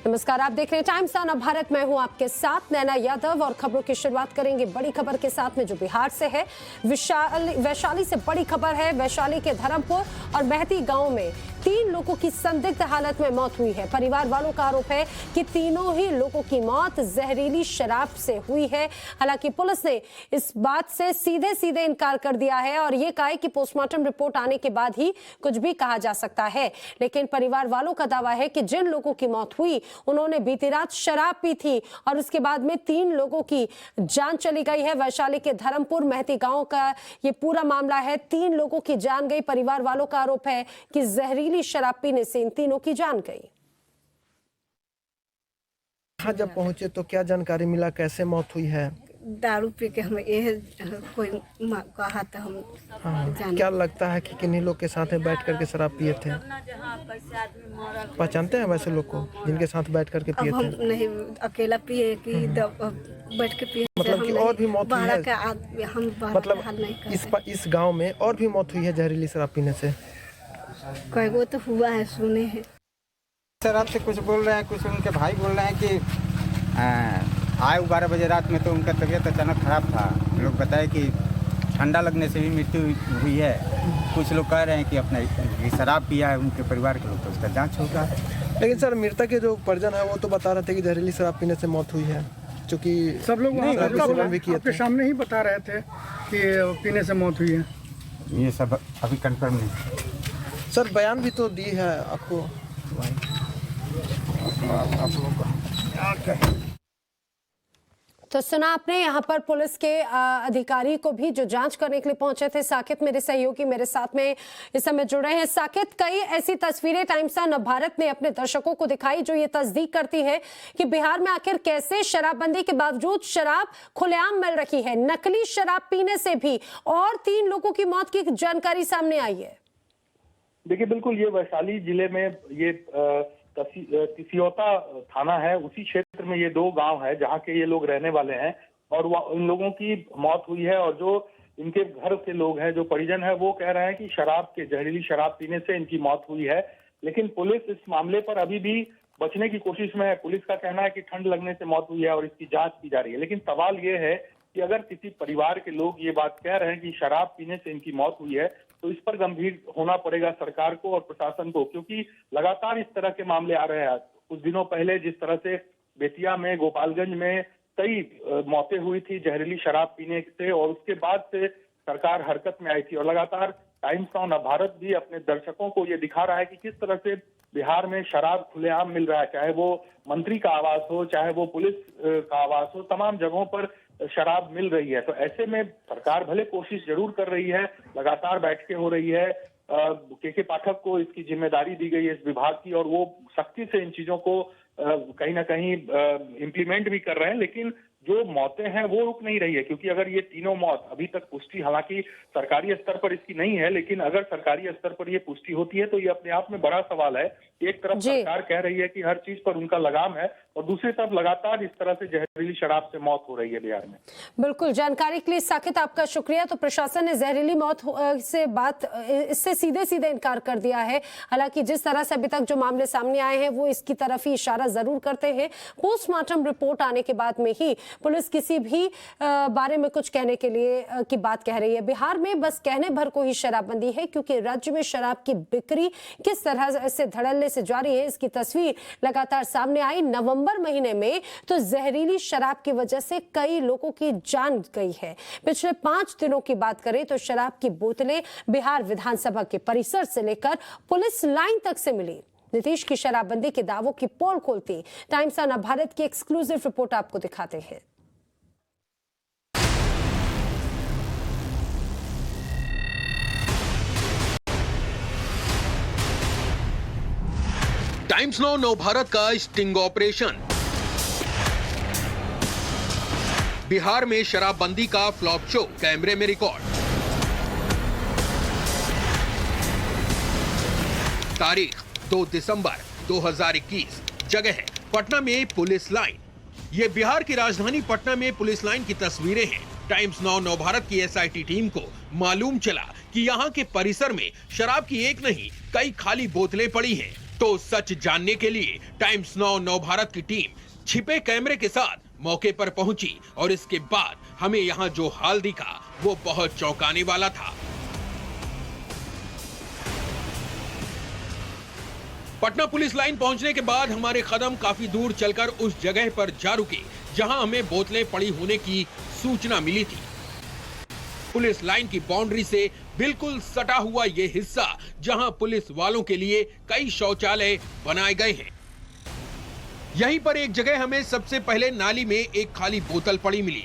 नमस्कार, आप देख रहे हैं टाइम्स ऑन भारत। मैं हूं आपके साथ नैना यादव और खबरों की शुरुआत करेंगे बड़ी खबर के साथ में जो बिहार से है। वैशाली से बड़ी खबर है। वैशाली के धर्मपुर और महती गांव में 3 लोगों की संदिग्ध हालत में मौत हुई है। परिवार वालों का आरोप है कि तीनों ही लोगों की मौत जहरीली शराब से हुई है। हालांकि पुलिस ने इस बात से सीधे इनकार कर दिया है और ये कहा है कि पोस्टमार्टम रिपोर्ट आने के बाद ही कुछ भी कहा जा सकता है। लेकिन परिवार वालों का दावा है कि जिन लोगों की मौत हुई उन्होंने बीती रात शराब पी थी और उसके बाद में 3 लोगों की जान चली गई है। वैशाली के धर्मपुर महती गांव का ये पूरा मामला है। 3 लोगों की जान गई। परिवार वालों का आरोप है कि जहरीली शराब पीने से इन तीनों की जान गई। जब पहुंचे तो क्या जानकारी मिला, कैसे मौत हुई है? दारू पी के हम ये कोई कहा था हम जाने। क्या लगता है कि किन्हीं लोग के साथ में बैठ करके शराब पिए थे? पहचानते हैं वैसे लोग को जिनके साथ बैठ करके पिए थे? हम नहीं अकेला पिए कि बैठ के पिए। मतलब कि और भी मौत हुई है? हम मतलब इस गांव में और भी मौत हुई है जहरीली शराब पीने से? कई वो तो हुआ है, सुने हैं। शराब से कुछ बोल रहे हैं, कुछ उनके भाई बोल रहे हैं कि आए 12 बजे रात में तो उनका तबीयत अचानक खराब था। लोग बताए कि ठंडा लगने से भी मृत्यु हुई है। कुछ लोग कह रहे हैं कि अपना शराब पिया है उनके परिवार के लोग, तो उसका जांच होगा। लेकिन सर, मृतक के जो परिजन है वो तो बता रहे थे कि जहरीली शराब पीने से मौत हुई है, क्योंकि सब लोग आपके सामने ही बता रहे थे कि पीने से मौत हुई है। ये सब अभी कंफर्म नहीं। सर, बयान भी तो दी है आपको आप लोगों को। तो सुना आपने, यहाँ पर पुलिस के अधिकारी को भी जो जांच करने के लिए पहुंचे थे। साकेत मेरे सहयोगी मेरे साथ में इस समय जुड़ रहे हैं। साकेत, कई ऐसी तस्वीरें टाइम्स ऑन भारत ने अपने दर्शकों को दिखाई जो ये तस्दीक करती है कि बिहार में आखिर कैसे शराबबंदी के बावजूद शराब खुलेआम मिल रही है। नकली शराब पीने से भी और 3 लोगों की मौत की जानकारी सामने आई है। देखिए, बिल्कुल ये वैशाली जिले में ये तिसियोता थाना है, उसी क्षेत्र में ये 2 गांव है जहां के ये लोग रहने वाले हैं और इन लोगों की मौत हुई है। और जो इनके घर के लोग हैं, जो परिजन है, वो कह रहे हैं कि जहरीली शराब पीने से इनकी मौत हुई है। लेकिन पुलिस इस मामले पर अभी भी बचने की कोशिश में है। पुलिस का कहना है कि ठंड लगने से मौत हुई है और इसकी जांच की जा रही है। लेकिन सवाल ये है कि अगर किसी परिवार के लोग ये बात कह रहे हैं कि शराब पीने से इनकी मौत हुई है, तो इस पर गंभीर होना पड़ेगा सरकार को और प्रशासन को, क्योंकि लगातार इस तरह के मामले आ रहे हैं। कुछ दिनों पहले जिस तरह से बेतिया में, गोपालगंज में कई मौतें हुई थी जहरीली शराब पीने से, और उसके बाद से सरकार हरकत में आई थी। और लगातार टाइम्स ऑन भारत भी अपने दर्शकों को ये दिखा रहा है कि किस तरह से बिहार में शराब खुलेआम मिल रहा है। चाहे वो मंत्री का आवास हो, चाहे वो पुलिस का आवास हो, तमाम जगहों पर शराब मिल रही है। तो ऐसे में सरकार भले कोशिश जरूर कर रही है, लगातार बैठकें हो रही है। के पाठक को इसकी जिम्मेदारी दी गई है इस विभाग की, और वो सख्ती से इन चीजों को कहीं ना कहीं इम्प्लीमेंट भी कर रहे हैं। लेकिन जो मौतें हैं वो रुक नहीं रही है, क्योंकि अगर ये तीनों मौत अभी तक पुष्टि हालांकि सरकारी स्तर पर इसकी नहीं है, लेकिन अगर सरकारी स्तर पर ये पुष्टि होती है तो ये अपने आप में बड़ा सवाल है। एक तरफ सरकार कह रही है कि हर चीज पर उनका लगाम है, और दूसरी तरफ लगातार इस तरह से जहरीली शराब से मौत हो रही है बिहार में। बिल्कुल, जानकारी के लिए साकेत आपका शुक्रिया। तो प्रशासन ने जहरीली मौत से इससे सीधे इनकार कर दिया है। हालांकि जिस तरह से अभी तक जो मामले सामने आए हैं वो इसकी तरफ ही इशारा जरूर करते हैं। पोस्टमार्टम रिपोर्ट आने के बाद में ही पुलिस किसी भी बारे में कुछ कहने के लिए की बात कह रही है। बिहार में बस कहने भर को ही शराबबंदी है, क्योंकि राज्य में शराब की बिक्री किस तरह से धड़ल्ले से जारी है इसकी तस्वीर लगातार सामने आई। नवंबर महीने में तो जहरीली शराब की वजह से कई लोगों की जान गई है। पिछले 5 दिनों की बात करें तो शराब की बोतलें बिहार विधानसभा के परिसर से लेकर पुलिस लाइन तक से मिली। नीतीश की शराबबंदी के दावों की पोल खोलती टाइम्स ऑन भारत की एक्सक्लूसिव रिपोर्ट आपको दिखाते हैं। टाइम्स नाउ नव भारत का स्टिंग ऑपरेशन। बिहार में शराबबंदी का फ्लॉप शो कैमरे में रिकॉर्ड। तारीख 2 दिसंबर 2021। जगह है पटना में पुलिस लाइन। ये बिहार की राजधानी पटना में पुलिस लाइन की तस्वीरें हैं। टाइम्स नाउ नव भारत की एसआईटी टीम को मालूम चला कि यहाँ के परिसर में शराब की एक नहीं कई खाली बोतलें पड़ी हैं। तो सच जानने के लिए टाइम्स नाउ नव भारत की टीम छिपे कैमरे के साथ मौके पर पहुंची और इसके बाद हमें यहां जो हाल दिखा वो बहुत चौंकाने वाला था। पटना पुलिस लाइन पहुंचने के बाद हमारे कदम काफी दूर चलकर उस जगह पर जा रुके जहां हमें बोतलें पड़ी होने की सूचना मिली थी। पुलिस लाइन की बाउंड्री से बिल्कुल सटा हुआ ये हिस्सा जहां पुलिस वालों के लिए कई शौचालय बनाए गए हैं। यहीं पर एक जगह हमें सबसे पहले नाली में एक खाली बोतल पड़ी मिली।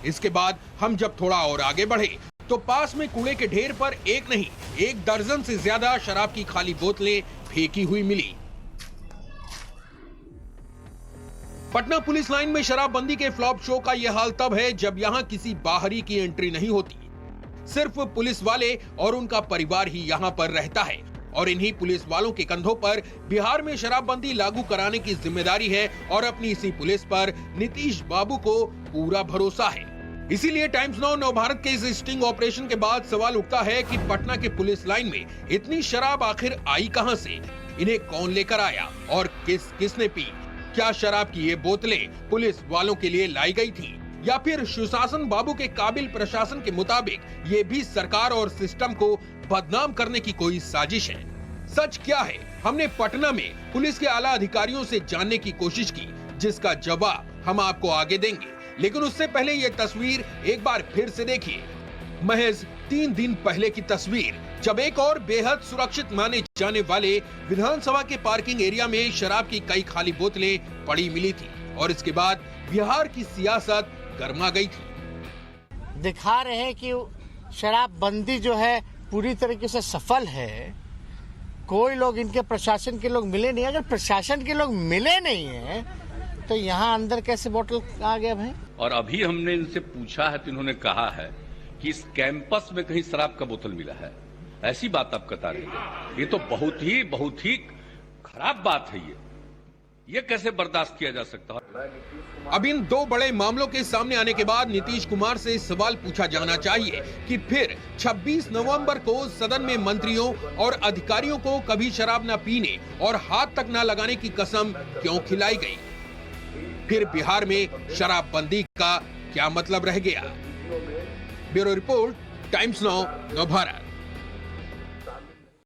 इसके बाद हम जब थोड़ा और आगे बढ़े तो पास में कूड़े के ढेर पर एक नहीं 1 दर्जन से ज्यादा शराब की खाली बोतलें फेंकी हुई मिली। पटना पुलिस लाइन में शराबबंदी के फ्लॉप शो का यह हाल तब है जब यहां किसी बाहरी की एंट्री नहीं होती। सिर्फ पुलिस वाले और उनका परिवार ही यहां पर रहता है और इन्हीं पुलिस वालों के कंधों पर बिहार में शराबबंदी लागू कराने की जिम्मेदारी है और अपनी इसी पुलिस पर नीतीश बाबू को पूरा भरोसा है। इसीलिए टाइम्स नाउ नव भारत के इस स्टिंग ऑपरेशन के बाद सवाल उठता है कि पटना के पुलिस लाइन में इतनी शराब आखिर आई कहां से, इन्हें कौन लेकर आया और किसने पी? क्या शराब की ये बोतलें पुलिस वालों के लिए लाई गई थी या फिर सुशासन बाबू के काबिल प्रशासन के मुताबिक ये भी सरकार और सिस्टम को बदनाम करने की कोई साजिश है? सच क्या है, हमने पटना में पुलिस के आला अधिकारियों से जानने की कोशिश की, जिसका जवाब हम आपको आगे देंगे। लेकिन उससे पहले ये तस्वीर एक बार फिर से देखिए। महज 3 दिन पहले की तस्वीर, जब एक और बेहद सुरक्षित माने जाने वाले विधानसभा के पार्किंग एरिया में शराब की कई खाली बोतलें पड़ी मिली थी और इसके बाद बिहार की सियासत गर्मा गई थी। दिखा रहे हैं कि शराबबंदी जो है पूरी तरीके से सफल है। कोई लोग इनके प्रशासन के लोग मिले नहीं। अगर प्रशासन के लोग मिले नहीं है तो यहाँ अंदर कैसे बोतल आ गया भाई? और अभी हमने इनसे पूछा है तो इन्होंने कहा है कि इस कैंपस में कहीं शराब का बोतल मिला है। ऐसी बात आप बता रहे हैं, ये तो बहुत ही खराब बात है। ये कैसे बर्दाश्त किया जा सकता है? अब इन 2 बड़े मामलों के सामने आने के बाद नीतीश कुमार से सवाल पूछा जाना चाहिए कि फिर 26 नवंबर को सदन में मंत्रियों और अधिकारियों को कभी शराब न पीने और हाथ तक न लगाने की कसम क्यों खिलाई गई? फिर बिहार में शराबबंदी का क्या मतलब रह गया? ब्यूरो रिपोर्ट, टाइम्स नाउ नव भारत।